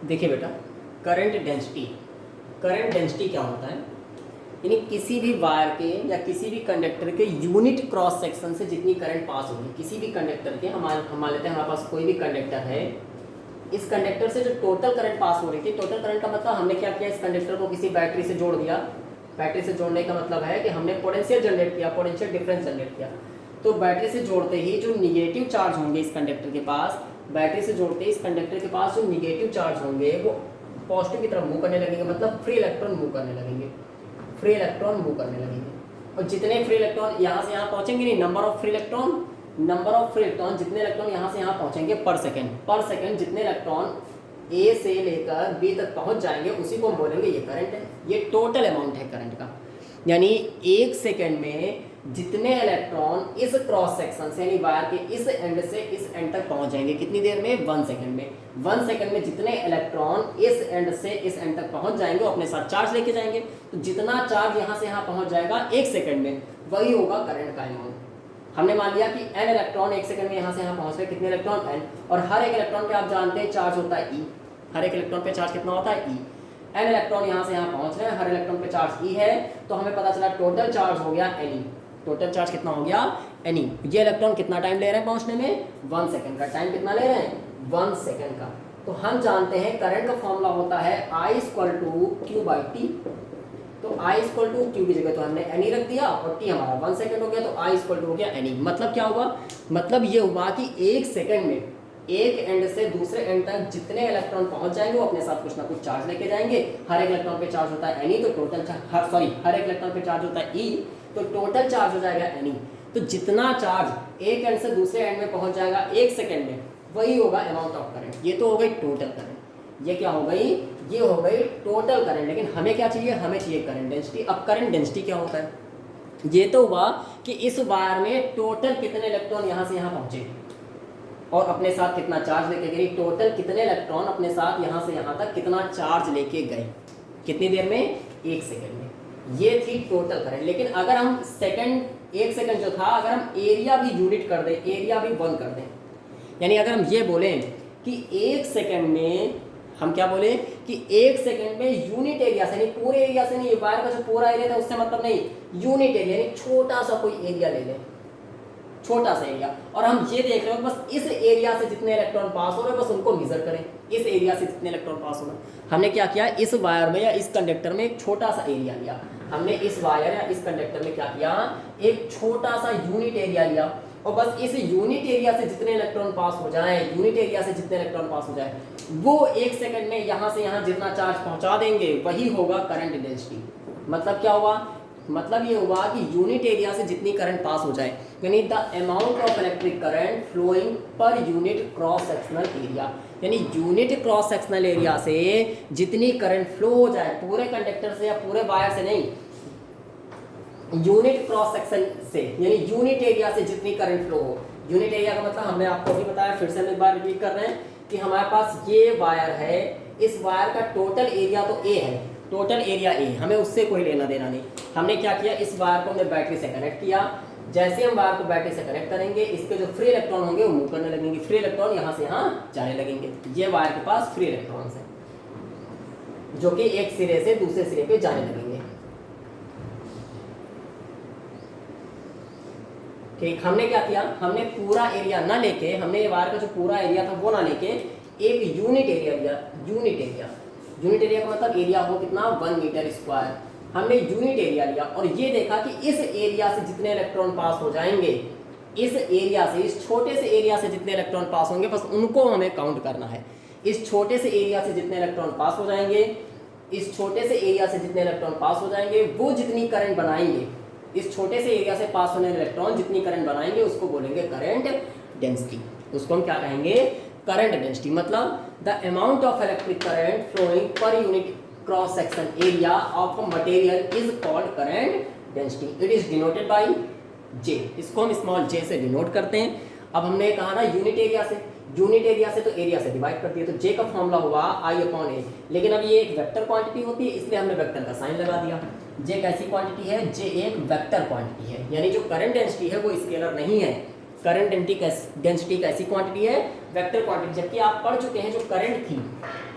देखिए बेटा, current density क्या होता है, यानी किसी भी वायर के या किसी भी कंडक्टर के यूनिट क्रॉस सेक्शन से जितनी करंट पास होगी, किसी भी कंडक्टर के, हम मान लेते हैं हमारे पास कोई भी कंडक्टर है, इस कंडक्टर से जो टोटल करंट पास हो रही थी, टोटल करंट का मतलब हमने क्या किया, इस कंडक्टर को किसी बैटरी से जोड़ दिया। बैटरी से जोड़ने का मतलब है कि हमने पोटेंशियल जनरेट किया, पोटेंशियल डिफरेंस जनरेट किया। तो बैटरी से जोड़ते ही जो निगेटिव चार्ज होंगे इस कंडक्टर के पास, बैटरी से जोड़ते ही इस कंडक्टर के पास जो निगेटिव चार्ज होंगे वो पॉजिटिव की तरफ मूव करने लगेंगे, मतलब फ्री इलेक्ट्रॉन मूव करने लगेंगे, फ्री इलेक्ट्रॉन मूव करने लगेंगे। और जितने फ्री इलेक्ट्रॉन यहाँ से यहाँ पहुँचेंगे, नहीं, नंबर ऑफ फ्री इलेक्ट्रॉन जितने इलेक्ट्रॉन यहाँ से यहाँ पहुँचेंगे पर सेकेंड जितने इलेक्ट्रॉन ए से लेकर बी तक पहुँच जाएंगे उसी को हम बोलेंगे ये करंट है। ये टोटल अमाउंट है करंट का, यानी एक सेकेंड में जितने इलेक्ट्रॉन इस क्रॉस सेक्शन से यानी वायर के इस एंड से इस एंड तक पहुंच जाएंगे, कितनी देर में, 1 सेकेंड में। 1 सेकेंड में जितने इलेक्ट्रॉन इस एंड से इस एंड तक पहुंच जाएंगे वो अपने साथ चार्ज लेके जाएंगे। तो जितना चार्ज यहाँ से यहाँ पहुंच जाएगा 1 सेकेंड में, वही होगा करंट का अमाउंट। हमने मान लिया कि n इलेक्ट्रॉन 1 सेकेंड में यहाँ से यहाँ पहुँच रहे, कितने इलेक्ट्रॉन, n, और हर एक इलेक्ट्रॉन पे आप जानते हैं चार्ज होता है E। हर एक इलेक्ट्रॉन पे चार्ज कितना होता है, E। n इलेक्ट्रॉन यहाँ से यहाँ पहुँच रहे हैं, हर इलेक्ट्रॉन पे चार्ज E है, तो हमें पता चला टोटल चार्ज हो गया Ne। टोटल चार्ज कितना हो गया, Ne। ये इलेक्ट्रॉन कितना टाइम ले रहे हैं पहुँचने में, 1 सेकेंड का। टाइम कितना ले रहे हैं, 1 सेकेंड का। तो हम जानते हैं करंट का फॉर्मूला होता है I = Q/T। तो I = Q की जगह तो हमने Ne रख दिया और T हमारा 1 सेकेंड हो गया, तो I = हो गया Ne। मतलब क्या हुआ, मतलब ये हुआ कि 1 सेकेंड में एक एंड से दूसरे एंड तक जितने इलेक्ट्रॉन पहुंच जाएंगे वो अपने साथ कुछ ना कुछ चार्ज लेके जाएंगे। हर एक इलेक्ट्रॉन पे चार्ज होता है Ne, तो टोटल हर एक इलेक्ट्रॉन पे चार्ज होता है E, तो टोटल चार्ज हो जाएगा Ne। तो जितना चार्ज एक एंड से दूसरे एंड में पहुंच जाएगा 1 सेकेंड में, वही होगा अमाउंट ऑफ करंट। ये तो हो गई टोटल करंट, ये क्या हो गई, ये हो गई टोटल करंट। लेकिन हमें क्या चाहिए, हमें चाहिए करंट डेंसिटी। अब करंट डेंसिटी क्या होता है, ये तो हुआ कि इस वायर में टोटल कितने इलेक्ट्रॉन यहाँ से यहाँ पहुंचे और अपने साथ कितना चार्ज लेके गए, टोटल कितने इलेक्ट्रॉन अपने साथ यहाँ से यहाँ तक कितना चार्ज लेके गए, कितनी देर में, 1 सेकेंड में। ये थी टोटल करंट। लेकिन अगर हम 1 सेकेंड जो था, अगर हम एरिया भी यूनिट कर दें, एरिया भी 1 कर दें, यानी अगर हम ये बोलें कि 1 सेकेंड में, हम क्या बोले कि 1 सेकेंड में यूनिट एरिया से, नहीं पूरे एरिया से नहीं, वायर का जो पूरा एरिया था उससे मतलब नहीं, यूनिट एरिया यानी छोटा सा कोई एरिया ले लें, छोटा सा एरिया, और हम ये देख रहे हो बस इस एरिया से जितने इलेक्ट्रॉन पास हो रहे हैं बस उनको मेजर करें, इस एरिया से जितने इलेक्ट्रॉन पास हो रहे हैं। हमने क्या किया, इस वायर में या इस कंडक्टर में एक छोटा सा एरिया लिया, हमने इस वायर या इस कंडक्टर में क्या किया, एक छोटा सा यूनिट एरिया लिया, और बस इस यूनिट एरिया से जितने इलेक्ट्रॉन पास हो जाए, यूनिट एरिया से जितने इलेक्ट्रॉन पास हो जाए, वो 1 सेकेंड में यहाँ से यहाँ जितना चार्ज पहुँचा देंगे वही होगा करंट डेंसिटी। मतलब क्या हुआ, मतलब ये हुआ कि यूनिट एरिया से जितनी करंट पास हो जाए, यानी the amount of electric current flowing per unit cross sectional area, यानी यूनिट क्रॉस सेक्शनल एरिया से जितनी करंट फ्लो हो जाए, पूरे कंडक्टर से या पूरे वायर से नहीं, यूनिट क्रॉस सेक्शन से, यानी यूनिट एरिया से जितनी करंट फ्लो हो। यूनिट एरिया का मतलब हमने आपको भी बताया, फिर से हम एक बार रिपीट कर रहे हैं कि हमारे पास ये वायर है, इस वायर का टोटल एरिया तो ए है, टोटल एरिया ए, हमें उससे कोई लेना देना नहीं। हमने क्या किया, इस वायर को हमने बैटरी से कनेक्ट किया, जैसे हम वायर को बैटरी से कनेक्ट करेंगे इसके जो फ्री इलेक्ट्रॉन होंगे वो मूव करने लगेंगे, फ्री इलेक्ट्रॉन यहाँ से यहाँ जाने लगेंगे। ये वायर के पास फ्री इलेक्ट्रॉन्स हैं जो कि एक सिरे से दूसरे सिरे पे जाने लगेंगे। ठीक, हमने क्या किया, हमने पूरा एरिया ना लेके, हमने वायर का जो पूरा एरिया था वो ना लेके एक यूनिट एरिया लिया। यूनिट एरिया का मतलब एरिया हो कितना, 1 मीटर स्क्वायर। हमने यूनिट एरिया लिया और ये देखा कि इस एरिया से जितने इलेक्ट्रॉन पास हो जाएंगे, इस एरिया से, इस छोटे से एरिया से जितने इलेक्ट्रॉन पास होंगे बस उनको हमें काउंट करना है। इस छोटे से एरिया से जितने इलेक्ट्रॉन पास हो जाएंगे, इस छोटे से एरिया से जितने इलेक्ट्रॉन पास हो जाएंगे, वो जितनी करंट बनाएंगे, इस छोटे से एरिया से पास होने वाले इलेक्ट्रॉन जितनी करंट बनाएंगे उसको बोलेंगे करंट डेंसिटी। उसको हम क्या कहेंगे, करंट डेंसिटी। मतलब the amount of electric current flowing per unit cross section area of a material is called current density. It is denoted by J। इसको हम स्मॉल j से डिनोट करते हैं। अब हमने कहा ना यूनिट एरिया से, यूनिट एरिया से तो एरिया से डिवाइड कर दिया, तो J का फॉर्मूला हुआ I/A। लेकिन अब ये एक वेक्टर क्वांटिटी होती है इसलिए हमने वेक्टर का साइन लगा दिया। J कैसी क्वांटिटी है, J एक वेक्टर क्वांटिटी है, यानी जो करंट डेंसिटी है वो स्केलर नहीं है, करंट डेंसिटी कैसी क्वांटिटी है, वेक्टर क्वांटिटी। जबकि आप पढ़ चुके हैं जो करंट थी,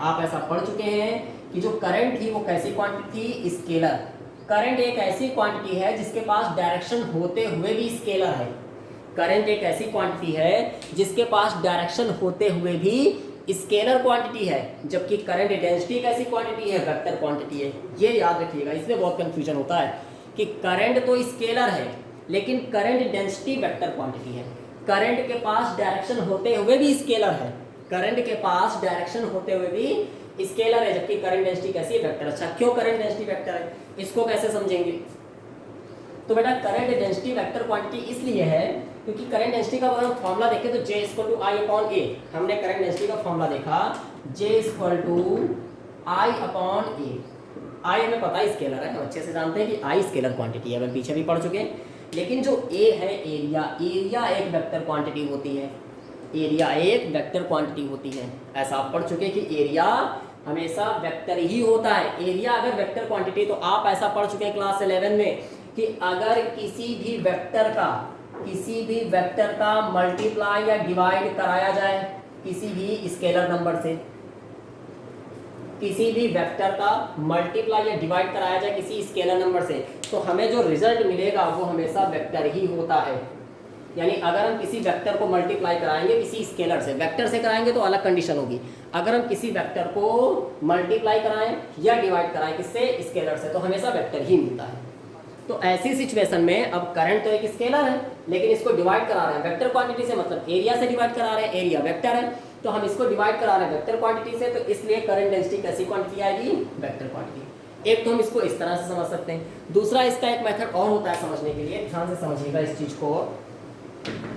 आप ऐसा पढ़ चुके हैं कि जो करंट थी वो कैसी क्वांटिटी थी, स्केलर। करंट एक ऐसी क्वांटिटी है जिसके पास डायरेक्शन होते हुए भी स्केलर है। करंट एक ऐसी क्वांटिटी है जिसके पास डायरेक्शन होते हुए भी स्केलर क्वांटिटी है, जबकि करंट डेंसिटी कैसी क्वांटिटी है, वेक्टर क्वांटिटी है। ये याद रखिएगा, इसमें बहुत कंफ्यूजन होता है कि करंट तो स्केलर है लेकिन करंट डेंसिटी वेक्टर क्वांटिटी है। करंट के पास डायरेक्शन होते हुए भी स्केलर है, करंट के पास डायरेक्शन होते हुए भी स्केलर है, जबकि करंट डेंसिटी कैसी है, वेक्टर। अच्छा, क्यों करंट डेंसिटी वेक्टर है, इसको कैसे समझेंगे? तो बेटा करंट डेंसिटी वेक्टर क्वांटिटी इसलिए है क्योंकि करंट डेंसिटी का अगर हम फॉर्मूला देखें तो J = I/A। हमने करंट डेंसिटी का फॉर्मूला देखा, J = I/A। I हमें पता है स्केलर है, हम अच्छे से जानते हैं कि I स्केलर क्वांटिटी है, हम पीछे भी पढ़ चुके हैं। लेकिन जो A है एरिया, एरिया एक वेक्टर क्वांटिटी होती है, एरिया एक वेक्टर क्वांटिटी होती है। ऐसा आप पढ़ चुके कि एरिया हमेशा वेक्टर ही होता है। एरिया अगर वेक्टर क्वांटिटी, तो आप ऐसा पढ़ चुके हैं क्लास 11 में कि अगर किसी भी वेक्टर का मल्टीप्लाई या डिवाइड कराया जाए किसी भी स्केलर नंबर से, किसी भी वेक्टर का मल्टीप्लाई या डिवाइड कराया जाए किसी स्केलर नंबर से, तो हमें जो रिजल्ट मिलेगा वो हमेशा वेक्टर ही होता है। यानी अगर हम किसी वेक्टर को मल्टीप्लाई कराएंगे किसी स्केलर से, वेक्टर से कराएंगे तो अलग कंडीशन होगी। अगर हम किसी वेक्टर को मल्टीप्लाई कराएं या डिवाइड कराएं किससे, स्केलर से, तो हमेशा वेक्टर ही मिलता है। तो ऐसी सिचुएशन में अब करंट तो एक स्केलर है लेकिन इसको डिवाइड करा रहे हैं वेक्टर क्वांटिटी से, मतलब एरिया से डिवाइड करा रहे हैं, एरिया वेक्टर है तो हम इसको डिवाइड करा रहे हैं वेक्टर क्वांटिटी से, तो इसलिए करंट डेंसिटी कैसी क्वांटिटी आएगी, वेक्टर क्वांटिटी। एक तो हम इसको इस तरह से समझ सकते हैं। दूसरा इसका एक मेथड और होता है समझने के लिए, ध्यान से समझिएगा इस चीज को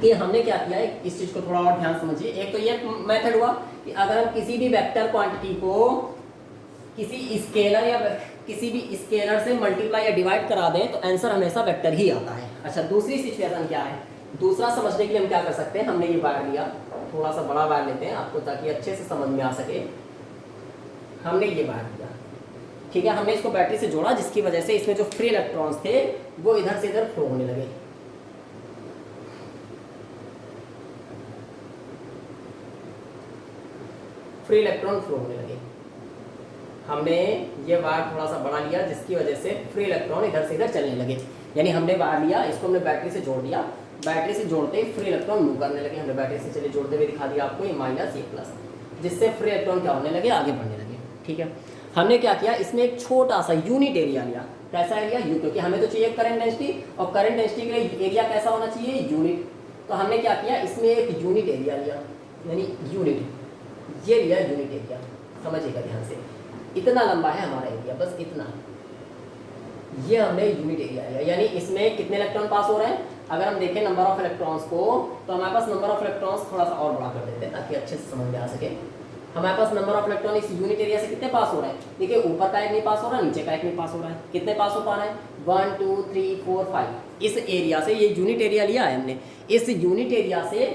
कि हमने क्या किया है, इस चीज को थोड़ा और ध्यान समझिए। एक तो ये मेथड हुआ कि अगर हम किसी भी वेक्टर क्वांटिटी को किसी स्केलर या किसी भी स्केलर से मल्टीप्लाई या डिवाइड करा दें तो आंसर हमेशा वेक्टर ही आता है। अच्छा, दूसरी सिचुएशन क्या है, दूसरा समझने के लिए हम क्या कर सकते हैं, हमने ये वायर लिया, थोड़ा सा बड़ा वायर लेते हैं आपको ताकि अच्छे से समझ में आ सके। हमने ये वायर लिया, ठीक है, हमने इसको बैटरी से जोड़ा जिसकी वजह से इसमें जो फ्री इलेक्ट्रॉन्स थे वो इधर से इधर फ्लो होने लगे। फ्री इलेक्ट्रॉन फ्लो होने लगे। हमने ये वायर थोड़ा सा बड़ा लिया जिसकी वजह से फ्री इलेक्ट्रॉन इधर से इधर चलने लगे। यानी हमने वायर लिया, इसको हमने बैटरी से जोड़ दिया, बैटरी से जोड़ते ही फ्री इलेक्ट्रॉन मूव करने लगे। हमने बैटरी से चलिए जोड़ते हुए दिखा दिया आपको, ये माइनस ये प्लस, जिससे फ्री इलेक्ट्रॉन क्या होने लगे, आगे बढ़ने लगे। ठीक है, हमने क्या किया, इसमें एक छोटा सा यूनिट एरिया लिया। कैसा एरिया, यू, क्योंकि हमें तो चाहिए करंट डेंसिटी, और करंट डेंसिटी के लिए एरिया कैसा होना चाहिए, यूनिट। तो हमने क्या किया, इसमें एक यूनिट एरिया लिया, यानी यूनिट, ये लिया यूनिट एरिया। समझिएगा ध्यान से, इतना लंबा है हमारा एरिया, बस इतना, ये हमने यूनिट एरिया लिया। यानी इसमें कितने इलेक्ट्रॉन पास हो रहे हैं, अगर हम देखें नंबर ऑफ इलेक्ट्रॉन्स को, तो हमारे पास नंबर ऑफ इलेक्ट्रॉन्स थोड़ा सा और बड़ा कर देते हैं ताकि अच्छे से समझ में आ सके। हमारे पास नंबर ऑफ इलेक्ट्रॉन इस यूनिट एरिया से कितने पास हो रहे हैं, देखिए ऊपर का एक नहीं पास हो रहा, नीचे का एक नहीं पास हो रहा है। कितने पास हो पा रहे हैं, 1 2 3 4 5। इस एरिया से, ये यूनिट एरिया लिया है हमने, इस यूनिट एरिया से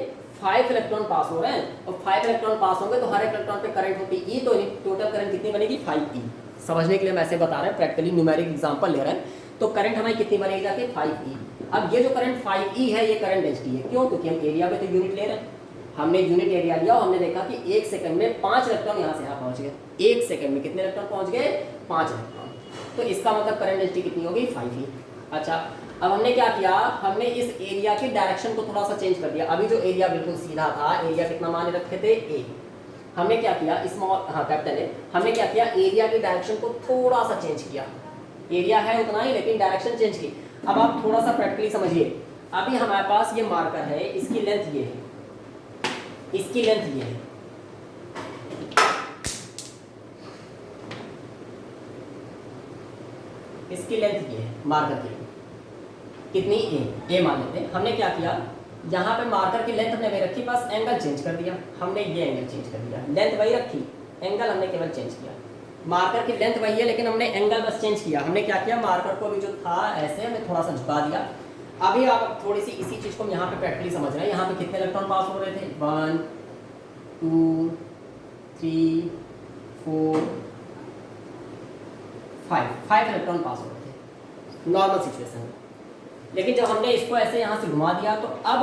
5 इलेक्ट्रॉन पास हो रहे हैं, और 5 इलेक्ट्रॉन पास होंगे तो हर इलेक्ट्रॉन पे करंट होती है E, तो टोटल करंट कितनी बनेगी, 5E। समझने के लिए हम ऐसे बता रहे हैं, प्रैक्टिकली न्यूमेरिक एग्जांपल ले रहे हैं। तो करंट हमारी कितनी बनेगी जाके, 5E। अब ये जो करंट 5E है ये करंट डेंसिटी है, क्यों, क्योंकि हम एरिया में तो यूनिट ले रहे हैं। हमने यूनिट एरिया लिया और हमने देखा कि 1 सेकंड में 5 इलेक्ट्रॉन यहाँ से यहाँ पहुँच गए। 1 सेकंड में कितने इलेक्ट्रॉन पहुँच गए, 5 इलेक्ट्रॉन। तो इसका मतलब करंट डेंसिटी कितनी होगी, 5E। अच्छा, अब हमने क्या किया, हमने इस एरिया की डायरेक्शन को थोड़ा सा चेंज कर दिया। अभी जो एरिया बिल्कुल सीधा था, एरिया कितना माने रखे थे, A। हमने क्या किया, स्मॉल, हाँ कैपिटल A, हमने क्या किया, एरिया की डायरेक्शन को थोड़ा सा चेंज किया। एरिया है उतना ही लेकिन डायरेक्शन चेंज की। अब आप थोड़ा सा प्रैक्टिकली समझिए, अभी हमारे पास ये मार्कर है, इसकी लेंथ ये है, इसकी लेंथ ये है, इसकी लेंथ ये है मार्कर की, कितनी, ए मान लेते हैं। हमने क्या किया, यहाँ पे मार्कर की लेंथ हमने वही रखी, बस एंगल चेंज कर दिया। हमने ये एंगल चेंज कर दिया, लेंथ वही रखी, एंगल हमने केवल चेंज किया। मार्कर की लेंथ वही है लेकिन हमने एंगल बस चेंज किया। हमने क्या किया, मार्कर को भी जो था ऐसे हमने थोड़ा सा झुका दिया। अभी आप थोड़ी सी इसी चीज़ को हम यहाँ पे प्रैक्टिकली समझ रहे हैं। यहाँ पे कितने इलेक्ट्रॉन पास हो रहे थे, 1 2 3 4 5 इलेक्ट्रॉन पास हो रहे थे नॉर्मल सिचुएशन में। लेकिन जब हमने इसको ऐसे यहाँ से घुमा दिया तो अब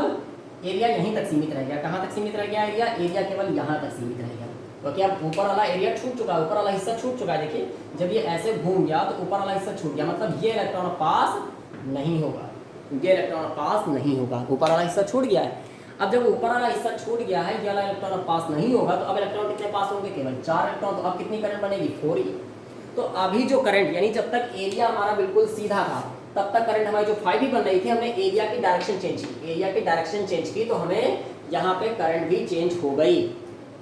एरिया यहीं तक सीमित रह गया। कहाँ तक सीमित रह गया एरिया? एरिया केवल यहाँ तक सीमित रह गया, क्योंकि अब ऊपर वाला एरिया छूट चुका है, ऊपर वाला हिस्सा छूट चुका है। देखिए जब ये ऐसे घूम गया तो ऊपर वाला हिस्सा छूट गया, मतलब ये इलेक्ट्रॉन पास नहीं होगा, ये इलेक्ट्रॉन पास नहीं होगा, ऊपर वाला हिस्सा छूट गया है। अब जब ऊपर वाला हिस्सा छूट गया है, ये वाला इलेक्ट्रॉन पास नहीं होगा, तो अब इलेक्ट्रॉन कितने पास होंगे? केवल 4 इलेक्ट्रॉन। तो अब कितनी करंट बनेगी? 4 ही। तो अभी जो करंट, यानी जब तक एरिया हमारा बिल्कुल सीधा था तब तक करंट हमारी जो 5 ही बन रही थी, हमने एरिया की डायरेक्शन चेंज की, एरिया की डायरेक्शन चेंज की तो हमें यहाँ पे करंट भी चेंज हो गई।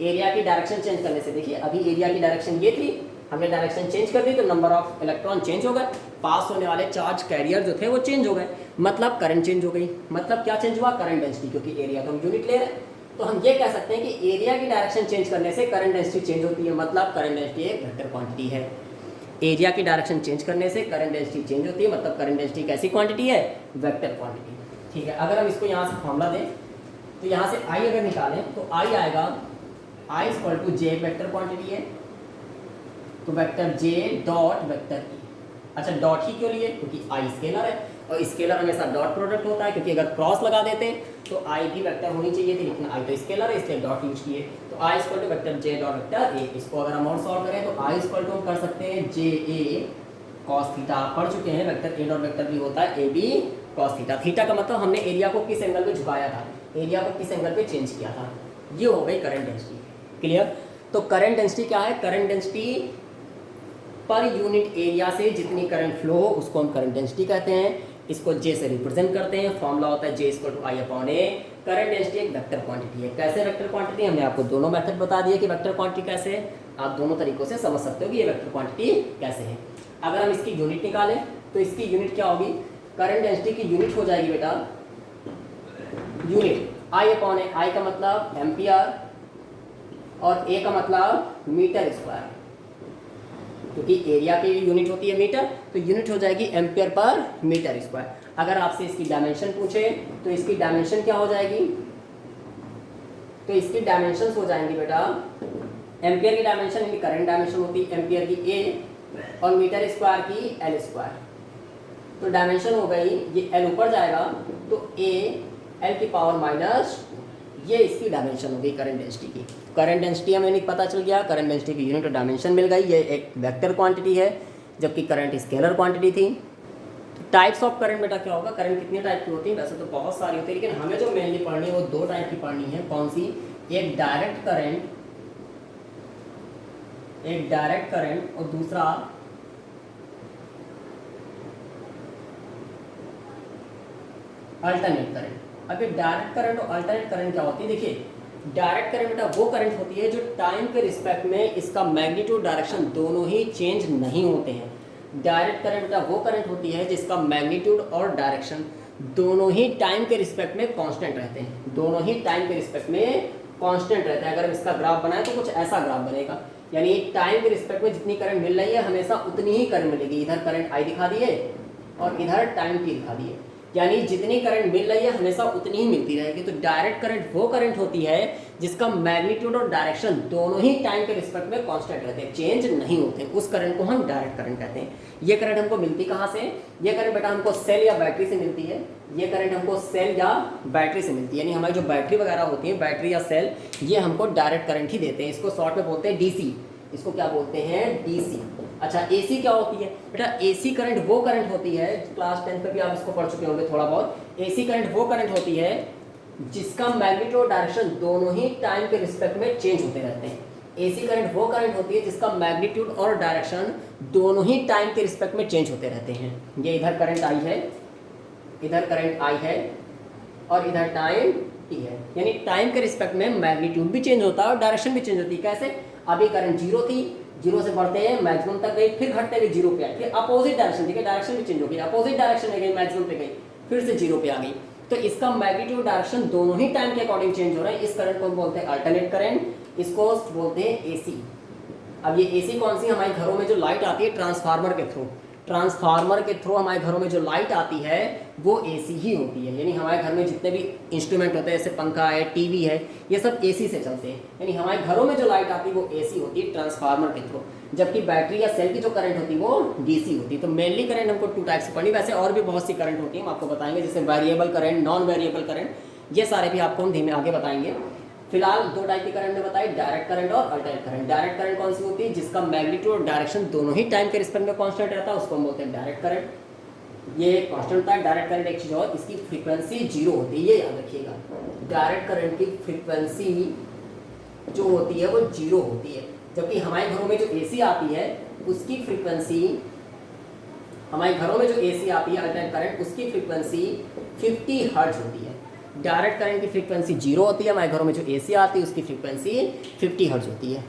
एरिया की डायरेक्शन चेंज करने से, देखिए अभी एरिया की डायरेक्शन ये थी, हमने डायरेक्शन चेंज कर दी तो नंबर ऑफ इलेक्ट्रॉन चेंज हो गए, पास होने वाले चार्ज कैरियर जो थे वो चेंज हो गए, मतलब करंट चेंज हो गई। मतलब क्या चेंज हुआ? करंट डेंसिटी, क्योंकि एरिया तो हम यूनिट ले रहे हैं। तो हम ये कह सकते हैं कि एरिया की डायरेक्शन चेंज करने से करंट डेंसिटी चेंज होती है, मतलब करंट डेंसिटी एक वेक्टर क्वांटिटी है। एरिया की डायरेक्शन चेंज करने से करंट डेंसिटी चेंज होती है, मतलब करंट डेंसिटी कैसी क्वांटिटी है? Vector quantity. ठीक है, अगर हम इसको यहाँ से फॉर्मूला दें तो यहाँ से आई अगर निकालें तो आई आएगा I equal to J vector quantity है, तो वेक्टर जे डॉट वेक्टर ई। अच्छा डॉट ही क्यों लिए? क्योंकि आई स्केलर है और स्केलर हमेशा डॉट प्रोडक्ट होता है, क्योंकि अगर क्रॉस लगा देते तो आई भी वेक्टर होनी चाहिए थी, लेकिन आई तो स्केलर है इसलिए डॉट यूज किए। तो i equal to vector J dot vector a. इसको अगर हम और सॉल्व करें तो आई इक्वल टू हम कर सकते हैं जे ए कॉस थीटा। आप पढ़ चुके हैं वेक्टर ए डॉट वेक्टर भी होता है A B cos theta. Theta का मतलब हमने एरिया को किस एंगल पे झुकाया था, एरिया को किस एंगल पे चेंज किया था। ये हो गई करंट डेंसिटी। क्लियर? तो करंट डेंसिटी क्या है? Current density per unit area से जितनी करंट फ्लो हो उसको हम करंट डेंसिटी कहते हैं। इसको जे से रिप्रेजेंट करते हैं, फॉर्मूला होता है j equal to i upon a. Current density एक वेक्टर क्वांटिटी है। कैसे वेक्टर क्वांटिटी? हमने आपको दोनों मेथड बता दिए कि वेक्टर क्वांटिटी कैसे है, आप दोनों तरीकों से समझ सकते हो कि ये वेक्टर क्वांटिटी कैसे है। अगर हम इसकी यूनिट निकालें तो इसकी यूनिट क्या होगी? करंट डेंसिटी की यूनिट हो जाएगी बेटा यूनिट आई अपॉन ए। आई का मतलब एम्पियर और ए का मतलब मीटर स्क्वायर, क्योंकि एरिया की यूनिट होती है मीटर, तो यूनिट हो जाएगी एम्पियर पर मीटर स्क्वायर। अगर आपसे इसकी डायमेंशन पूछे तो इसकी डायमेंशन क्या हो जाएगी? तो इसकी डायमेंशंस हो जाएंगी बेटा, एम्पियर की डायमेंशन यानी करंट डायमेंशन होती है एम्पियर की ए और मीटर स्क्वायर की एल स्क्वायर। तो डायमेंशन हो गई, ये एल ऊपर जाएगा तो ए एल की पावर माइनस, ये इसकी डायमेंशन हो गई करंट डेंसिटी की। करंट डेंसिटी हमें नहीं पता चल गया, करंट डेंसिटी की यूनिट और डायमेंशन मिल गई। ये एक वेक्टर क्वांटिटी है जबकि करंट स्केलर क्वांटिटी थी। तो टाइप्स ऑफ करंट बेटा क्या होगा? करंट कितने टाइप की होती है? वैसे तो बहुत सारी होती है, लेकिन हमें जो मेनली पढ़नी है वो 2 टाइप की पढ़नी है। कौन सी? एक डायरेक्ट करंट, एक डायरेक्ट करंट और दूसरा अल्टरनेट करंट। अब ये डायरेक्ट करंट और अल्टरनेट करंट क्या होती है? देखिए डायरेक्ट करंट बेटा वो करंट होती है जो टाइम के रिस्पेक्ट में इसका मैग्नीट्यूड डायरेक्शन दोनों ही चेंज नहीं होते हैं। डायरेक्ट करंट बेटा वो करंट होती है जिसका मैग्नीट्यूड और डायरेक्शन दोनों ही टाइम के रिस्पेक्ट में कांस्टेंट रहते हैं, दोनों ही टाइम के रिस्पेक्ट में कांस्टेंट रहते हैं। अगर हम इसका ग्राफ बनाए तो कुछ ऐसा ग्राफ बनेगा, यानी टाइम के रिस्पेक्ट में जितनी करंट मिल रही है हमेशा उतनी ही करंट मिलेगी। इधर करंट आई दिखा दिए और इधर टाइम टी दिखा दिए, यानी जितनी करंट मिल रही है हमेशा उतनी ही मिलती रहेगी। तो डायरेक्ट करंट वो करंट होती है जिसका मैग्नीट्यूड और डायरेक्शन दोनों ही टाइम के रिस्पेक्ट में कांस्टेंट रहते हैं, चेंज नहीं होते, उस करंट को हम डायरेक्ट करंट कहते हैं। ये करंट हमको मिलती कहाँ से? ये करंट बेटा हमको सेल या बैटरी से मिलती है। ये करंट हमको सेल या बैटरी से मिलती है, यानी हमारी जो बैटरी वगैरह होती है, बैटरी या सेल, ये हमको डायरेक्ट करंट ही देते हैं। इसको शॉर्ट में बोलते हैं डीसी। इसको क्या बोलते हैं? डीसी। अच्छा एसी क्या होती है बेटा? एसी करंट वो करंट होती है, क्लास 10 पे भी आप इसको पढ़ चुके होंगे थोड़ा बहुत। एसी करंट वो करंट होती है जिसका मैग्नीट्यूड और डायरेक्शन दोनों ही टाइम के रिस्पेक्ट में चेंज होते रहते हैं। एसी करंट वो करंट होती है जिसका मैग्नीट्यूड और डायरेक्शन दोनों ही टाइम के रिस्पेक्ट में चेंज होते रहते हैं। ये इधर करंट आई है, इधर करंट आई है और इधर टाइम टी है, यानी टाइम के रिस्पेक्ट में मैग्नीट्यूड भी चेंज होता है और डायरेक्शन भी चेंज होती है। कैसे? अभी करंट जीरो थी, जीरो से बढ़ते हैं मैक्सिमम तक गई, फिर घटते हुए जीरो पे आई, फिर अपोजिट डायरेक्शन, देखिए डायरेक्शन भी चेंज हो गई, अपोजिट डायरेक्शन में गई, मैक्सिमम पे गई, फिर से जीरो पे आ गई। तो इसका मैग्नीट्यूड डायरेक्शन दोनों ही टाइम के अकॉर्डिंग चेंज हो रहा है। इस करंट को हम बोलते हैं अल्टरनेट करंट, इसको बोलते हैं एसी। अब ये एसी कौन सी? हमारे घरों में जो लाइट आती है ट्रांसफार्मर के थ्रू, ट्रांसफार्मर के थ्रू हमारे घरों में जो लाइट आती है वो एसी ही होती है। यानी हमारे घर में जितने भी इंस्ट्रूमेंट होते हैं जैसे पंखा है, टीवी है, ये सब एसी से चलते हैं, यानी हमारे घरों में जो लाइट आती है वो एसी होती है ट्रांसफार्मर के थ्रू। जबकि बैटरी या सेल की जो करंट होती है वो डीसी होती है। तो मेनली करंट हमको 2 टाइप से पढ़नी, वैसे और भी बहुत सी करंट होती है, हम आपको बताएंगे, जैसे variable current, non variable current, ये सारे भी आपको हम धीमे आगे बताएंगे। फिलहाल दो टाइप के करंट में बताए, डायरेक्ट करंट और अल्टरनेट करंट। डायरेक्ट करंट कौन सी होती है? जिसका मैग्नीट्यूड और डायरेक्शन दोनों ही टाइम के रिस्पेक्ट में कांस्टेंट रहता है, उसको हम बोलते हैं डायरेक्ट करंट। ये कांस्टेंट होता है। डायरेक्ट करंट एक चीज़ और, इसकी फ्रीक्वेंसी जीरो होती है, ये याद रखिएगा। डायरेक्ट करंट की फ्रीक्वेंसी जो होती है वो जीरो होती है, जबकि हमारे घरों में जो एसी आती है उसकी फ्रीक्वेंसी, हमारे घरों में जो एसी आती है अल्टरनेट करंट, उसकी फ्रीक्वेंसी 50 हर्ट्ज होती है। डायरेक्ट करंट की फ्रीक्वेंसी जीरो होती है, हमारे घरों में जो एसी आती है उसकी फ्रीक्वेंसी 50 हर्ट्ज होती है।